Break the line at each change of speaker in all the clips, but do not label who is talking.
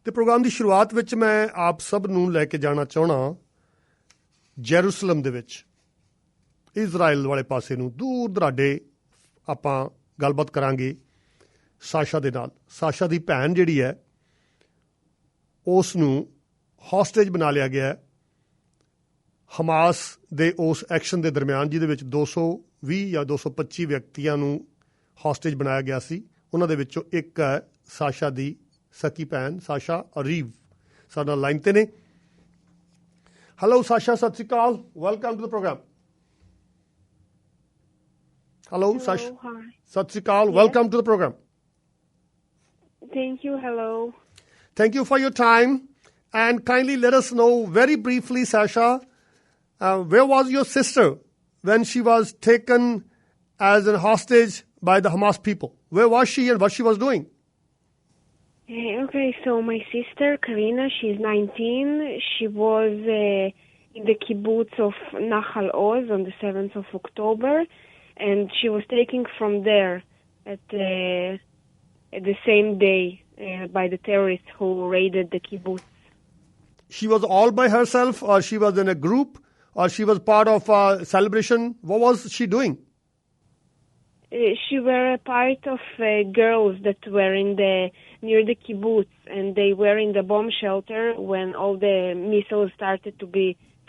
ਤੇ ਪ੍ਰੋਗਰਾਮ ਦੀ ਸ਼ੁਰੂਆਤ ਵਿੱਚ ਮੈਂ ਆਪ ਸਭ ਨੂੰ ਲੈ ਕੇ ਜਾਣਾ ਚਾਹਣਾ ਜੈਰੂਸਲਮ ਦੇ ਵਿੱਚ ਇਜ਼ਰਾਈਲ ਵਾਲੇ ਪਾਸੇ ਨੂੰ ਦੂਰ ਦਰਾਡੇ ਆਪਾਂ ਗੱਲਬਾਤ ਕਰਾਂਗੇ ਸਾਸ਼ਾ ਦੇ ਨਾਲ। ਸਾਸ਼ਾ ਦੀ ਭੈਣ ਜਿਹੜੀ ਹੈ ਉਸ ਨੂੰ ਹੌਸਟੇਜ ਬਣਾ ਲਿਆ ਗਿਆ ਹਮਾਸ ਦੇ ਉਸ ਐਕਸ਼ਨ ਦੇ ਦਰਮਿਆਨ ਜਿਹਦੇ ਵਿੱਚ 220 ਜਾਂ 225 ਵਿਅਕਤੀਆਂ ਨੂੰ ਹੌਸਟੇਜ ਬਣਾਇਆ ਗਿਆ ਸੀ। ਉਹਨਾਂ ਦੇ ਵਿੱਚੋਂ ਇੱਕ ਹੈ ਸਾਸ਼ਾ ਦੀ ਸਕੀ ਭੈਣ ਸਾਸ਼ਾ ਅਰੀਵ ਸਾਡੇ ਨਾਲ ਲਾਈਨ ਤੇ ਨੇ। ਹੈਲੋ ਸਾਸ਼ਾ, ਸਤਿ ਸ਼੍ਰੀ ਅਕਾਲ, welcome to the programme. Hello Sasha, ਸਤਿ ਸ਼੍ਰੀ ਅਕਾਲ, welcome to the programme.
Thank you. Hello.
Thank you for your time. And kindly let us know very briefly, Sasha, where was your sister when she was taken as a hostage by the Hamas people? Where was she and what she was doing?
Okay, so my sister, Karina, she's 19. She was in the kibbutz of Nahal Oz on the 7th of October, and she was taken from there at the same day by the terrorists who raided the kibbutz.
She was all by herself, or she was in a group, or she was part of a celebration? What was she doing?
She were a part of girls that were near the kibbutz, and they were in the bomb shelter when all the missiles started to be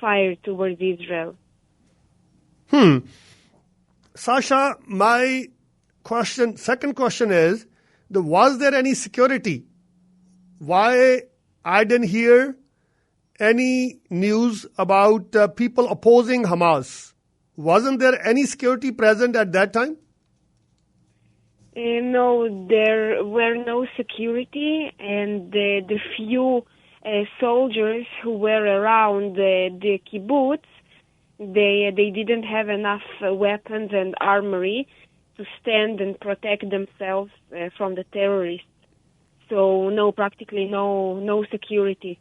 fired towards Israel.
Sasha, my second question is, was there any security? Why I didn't hear any news about people opposing Hamas? Wasn't there any security present at that time?
No, there were no security, and the few soldiers who were around the kibbutz, they didn't have enough weapons and armory to stand and protect themselves from the terrorists. So practically no security.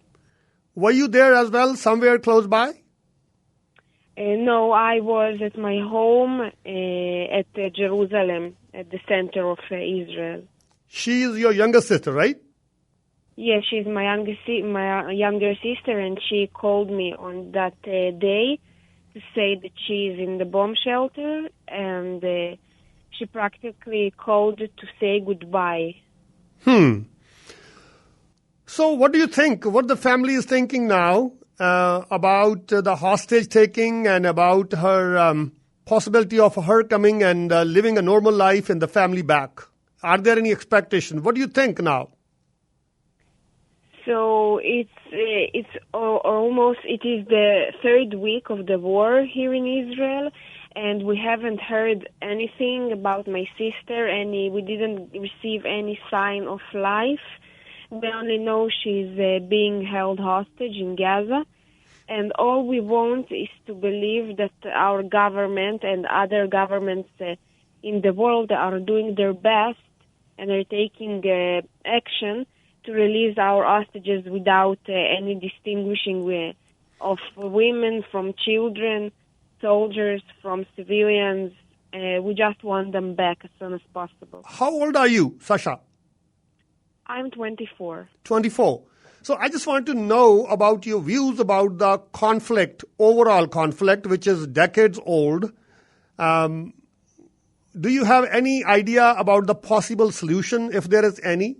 Were you there as well, somewhere close by?
No, I was at my home at Jerusalem, at the center of Israel.
She is your younger sister, right?
Yes, she's my younger sister, and she called me on that day to say that she is in the bomb shelter, and she practically called to say goodbye.
So what do you think? What the family is thinking now about the hostage taking and about her possibility of her coming and living a normal life in the family back? Are there any expectations? What do you think now?
So it is the third week of the war here in Israel, and we haven't heard anything about my sister, we didn't receive any sign of life. We only know she's being held hostage in Gaza, and all we want is to believe that our government and other governments in the world are doing their best and are taking action to release our hostages without any distinguishing of women from children, soldiers from civilians. We just want them back as soon as possible.
How old are you, Sasha?
I'm 24.
24. So I just want to know about your views about the conflict, overall conflict, which is decades old. Do you have any idea about the possible solution, if there is any?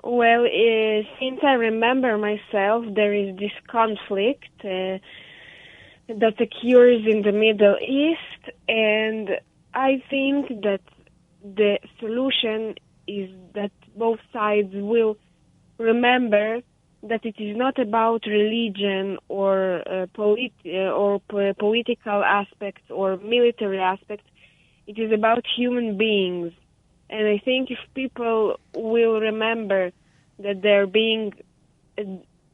Well, since I remember myself, there is this conflict that occurs in the Middle East, and I think that the solution is that both sides will remember that it is not about religion or political aspects or military aspects. It is about human beings. And I think if people will remember that they're being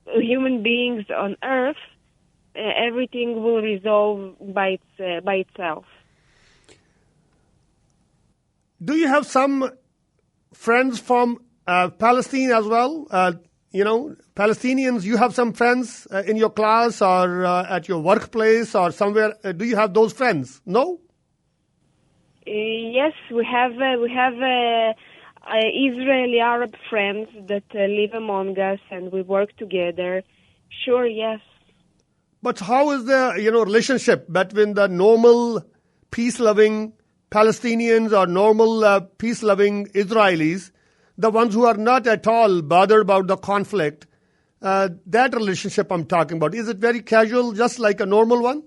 human beings on Earth, everything will resolve by itself.
Do you have some friends from Palestine as well? Palestinians, you have some friends in your class or at your workplace or somewhere. Do you have those friends? No?
Yes, we have Israeli Arab friends that live among us and we work together. Sure, yes.
But how is the relationship between the normal peace-loving Palestinians or normal peace-loving Israelis, the ones who are not at all bothered about the conflict? That relationship I'm talking about, is it very casual, just like a normal one?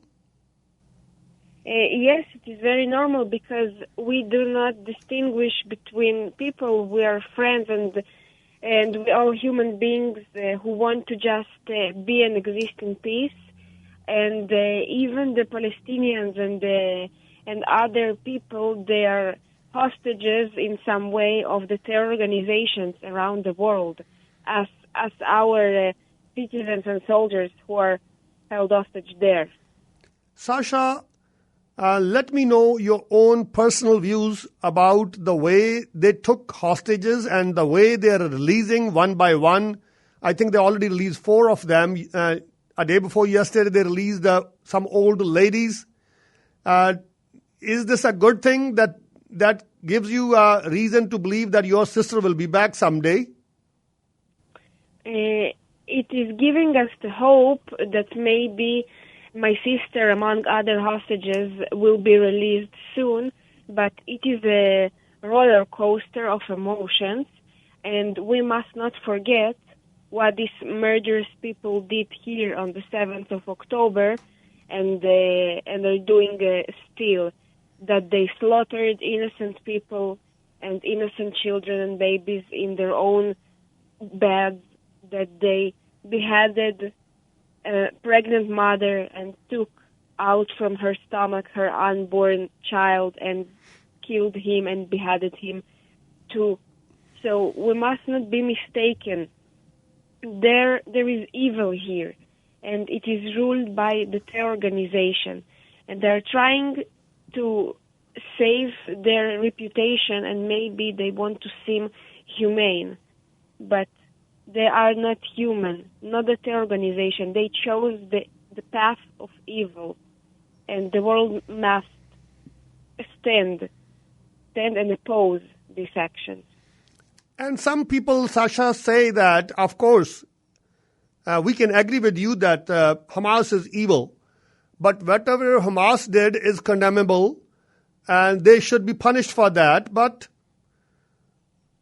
Yes, it is very normal because we do not distinguish between people. We are friends and we are human beings who want to just be and exist in peace. And even the Palestinians and other people, they are hostages in some way of the terror organizations around the world, as our citizens and soldiers who are held hostage there.
Sasha, let me know your own personal views about the way they took hostages and the way they are releasing one by one. I think they already released 4 of them. A day before yesterday, they released some old ladies. Is this a good thing that gives you a reason to believe that your sister will be back someday?
It is giving us the hope that maybe my sister, among other hostages, will be released soon, but it is a roller coaster of emotions, and we must not forget what these murderous people did here on the 7th of October, and are doing still, that they slaughtered innocent people and innocent children and babies in their own beds, that they beheaded a pregnant mother and took out from her stomach her unborn child and killed him and beheaded him too. So we must not be mistaken. There is evil here, and it is ruled by the terror organization, and they're trying to save their reputation, and maybe they want to seem humane, but they are not human, not the terror organization. They chose the path of evil, and the world must stand and oppose these actions.
And some people, Sasha, say that, of course, we can agree with you that Hamas is evil, but whatever Hamas did is condemnable, and they should be punished for that. But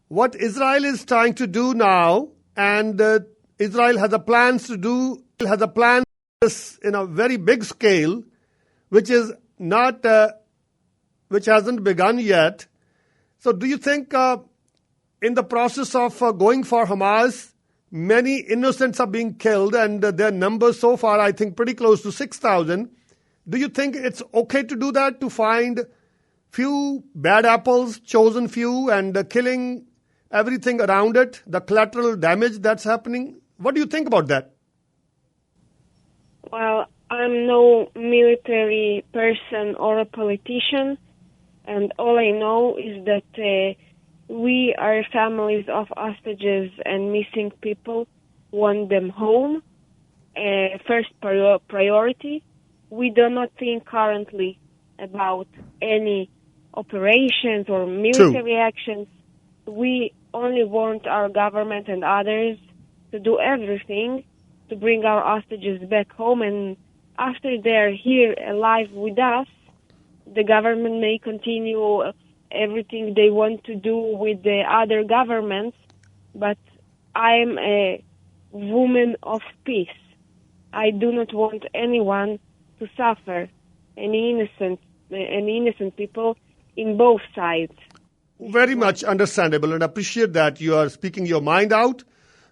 what Israel is trying to do now, and Israel has a plan in a very big scale, which is not, which hasn't begun yet. So, do you think in the process of going for Hamas, many innocents are being killed, and their numbers so far, I think, pretty close to 6,000. Do you think it's okay to do that, to find few bad apples, chosen few, and killing everything around it, the collateral damage that's happening? What do you think about that?
Well, I'm no military person or a politician, and all I know is that we are families of hostages and missing people, want them home, first priority. We do not think currently about any operations or military actions. We only want our government and others to do everything to bring our hostages back home, and after they're here alive with us, the government may continue everything they want to do with the other governments, but I'm a woman of peace. I do not want anyone to suffer, any innocent people in both sides.
Very much understandable, and appreciate that you are speaking your mind out.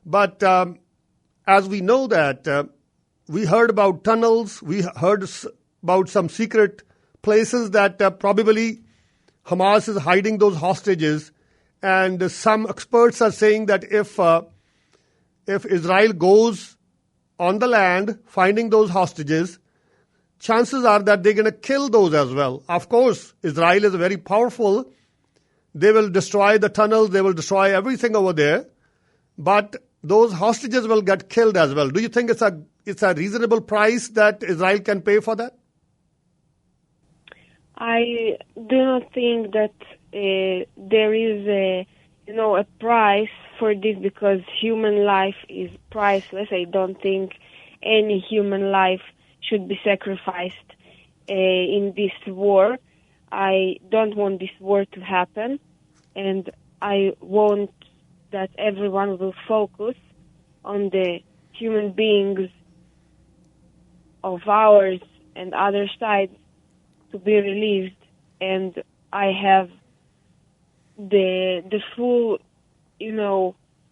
But as we know that we heard about tunnels, we heard about some secret places that probably Hamas is hiding those hostages, and some experts are saying that if Israel goes on the land finding those hostages, chances are that they're going to kill those as well. Of course, Israel is very powerful. They will destroy the tunnels, they will destroy everything over there, but those hostages will get killed as well. Do you think it's a reasonable price that Israel can pay for that?
I do not think that there is a price for this, because human life is priceless. I don't think any human life should be sacrificed in this war. I don't want this war to happen, and I want that everyone will focus on the human beings of ours and other sides to be released. And I have the full,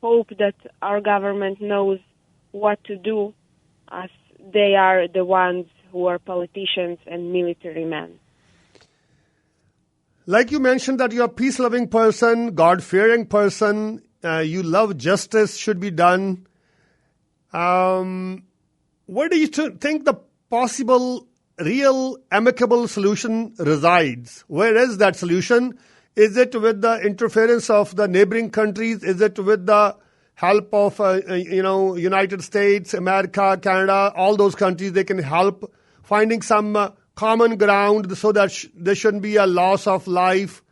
hope that our government knows what to do, as they are the ones who are politicians and military men.
Like you mentioned that you're a peace-loving person, God-fearing person, you love justice should be done. Where do you think the possible, real, amicable solution resides? Where is that solution? Is it with the interference of the neighboring countries? Is it with the help of, United States, America, Canada, all those countries? They can help finding some common ground so that there shouldn't be a loss of life,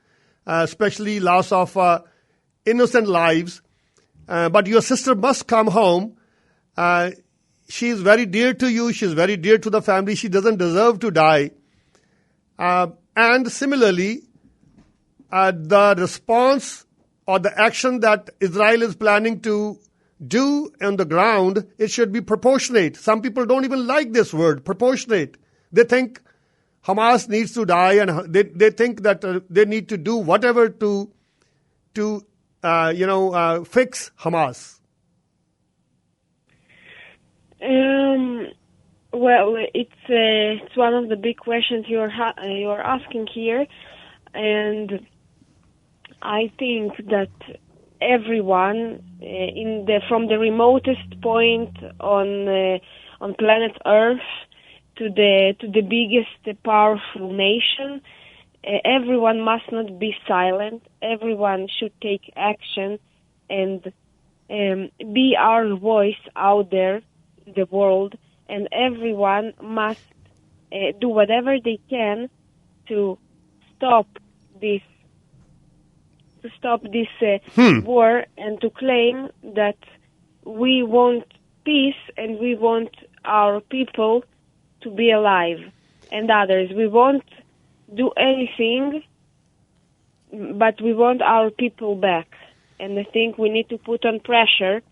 especially loss of innocent lives. But your sister must come home. She is very dear to you. She is very dear to the family. She doesn't deserve to die. And similarly, the response or the action that Israel is planning to do on the ground, it should be proportionate. Some people don't even like this word, proportionate. They think Hamas needs to die, and they think that they need to do whatever to fix Hamas.
Well, it's one of the big questions you're asking here, and I think that everyone from the remotest point on planet Earth to the biggest powerful nation, everyone must not be silent. Everyone should take action and be our voice out there in the world, and everyone must do whatever they can to stop this war, and to claim that we want peace and we want our people to be alive and others. We won't do anything, but we want our people back. And I think we need to put on pressure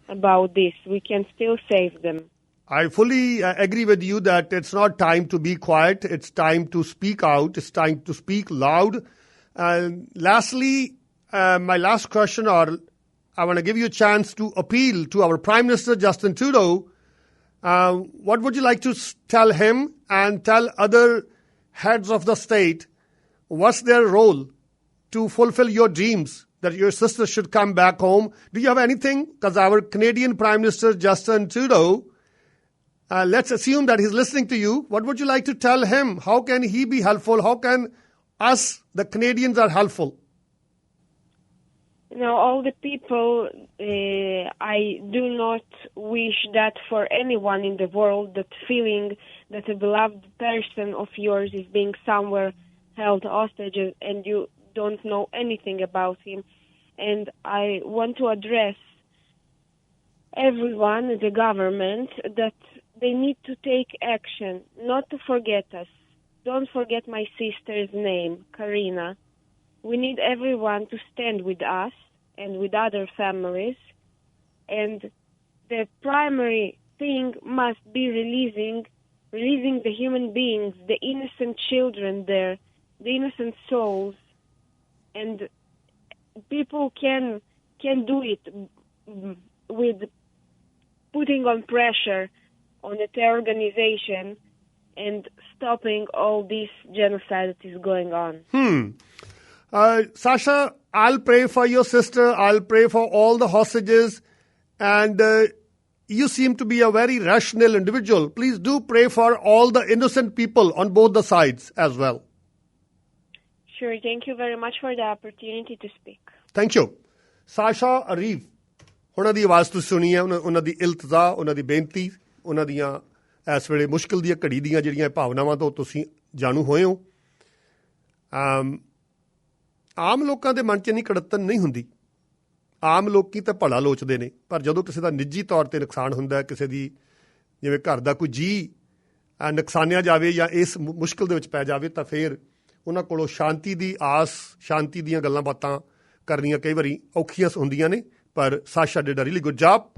about this. We can still save them.
I fully agree with you that it's not time to be quiet. It's time to speak out. It's time to speak loud. Lastly, my last question, or I want to give you a chance to appeal to our Prime Minister, Justin Trudeau. What would you like to tell him and tell other heads of the state? What's their role to fulfill your dreams that your sister should come back home? Do you have anything? Because our Canadian Prime Minister, Justin Trudeau, let's assume that he's listening to you. What would you like to tell him? How can he be helpful? How can us, the Canadians, are helpful?
All the people, I do not wish that for anyone in the world, that feeling that a beloved person of yours is being somewhere held hostage and you don't know anything about him. And I want to address everyone, the government, that they need to take action, not to forget us. Don't forget my sister's name, Karina. We need everyone to stand with us and with other families, and the primary thing must be releasing the human beings, the innocent children there, the innocent souls, and people can do it with putting on pressure on the terror organization and stopping all this genocide that is going on.
Sasha, I'll pray for your sister. I'll pray for all the hostages. And you seem to be a very rational individual. Please do pray for all the innocent people on both the sides as well.
Sure. Thank you very much for the opportunity to speak.
Thank you. Sasha Arif, ਉਹਨਾਂ ਦੀ ਆਵਾਜ਼ ਤੁਸੀਂ ਸੁਣੀ ਹੈ, ਉਹਨਾਂ ਦੀ ਇਲਤਜ਼ਾ, ਉਹਨਾਂ ਦੀ ਬੇਨਤੀ, ਉਹਨਾਂ ਦੀਆਂ ਇਸ ਵੇਲੇ ਮੁਸ਼ਕਿਲ ਦੀਆਂ ਘੜੀ ਦੀਆਂ ਜਿਹੜੀਆਂ ਭਾਵਨਾਵਾਂ ਤੋਂ ਤੁਸੀਂ ਜਾਣੂ ਹੋਏ ਹੋ। ਆਮ ਲੋਕਾਂ ਦੇ ਮਨ 'ਚ ਇੰਨੀ ਕੜੱਤਨ ਨਹੀਂ ਹੁੰਦੀ ਆਮ ਲੋਕੀ ਤਾਂ ਭਲਾ ਲੋਚਦੇ ਨੇ, ਪਰ ਜਦੋਂ ਕਿਸੇ ਦਾ ਨਿੱਜੀ ਤੌਰ 'ਤੇ ਨੁਕਸਾਨ ਹੁੰਦਾ, ਕਿਸੇ ਦੀ ਜਿਵੇਂ ਘਰ ਦਾ ਕੋਈ ਜੀਅ ਨੁਕਸਾਨਿਆ ਜਾਵੇ ਜਾਂ ਇਸ ਮੁਸ਼ਕਿਲ ਦੇ ਵਿੱਚ ਪੈ ਜਾਵੇ, ਤਾਂ ਫਿਰ ਉਹਨਾਂ ਕੋਲੋਂ ਸ਼ਾਂਤੀ ਦੀ ਆਸ, ਸ਼ਾਂਤੀ ਦੀਆਂ ਗੱਲਾਂ ਬਾਤਾਂ ਕਰਨੀਆਂ ਕਈ ਵਾਰੀ ਔਖੀਆਂ ਹੁੰਦੀਆਂ ਨੇ। ਪਰ Sasha did a really good job.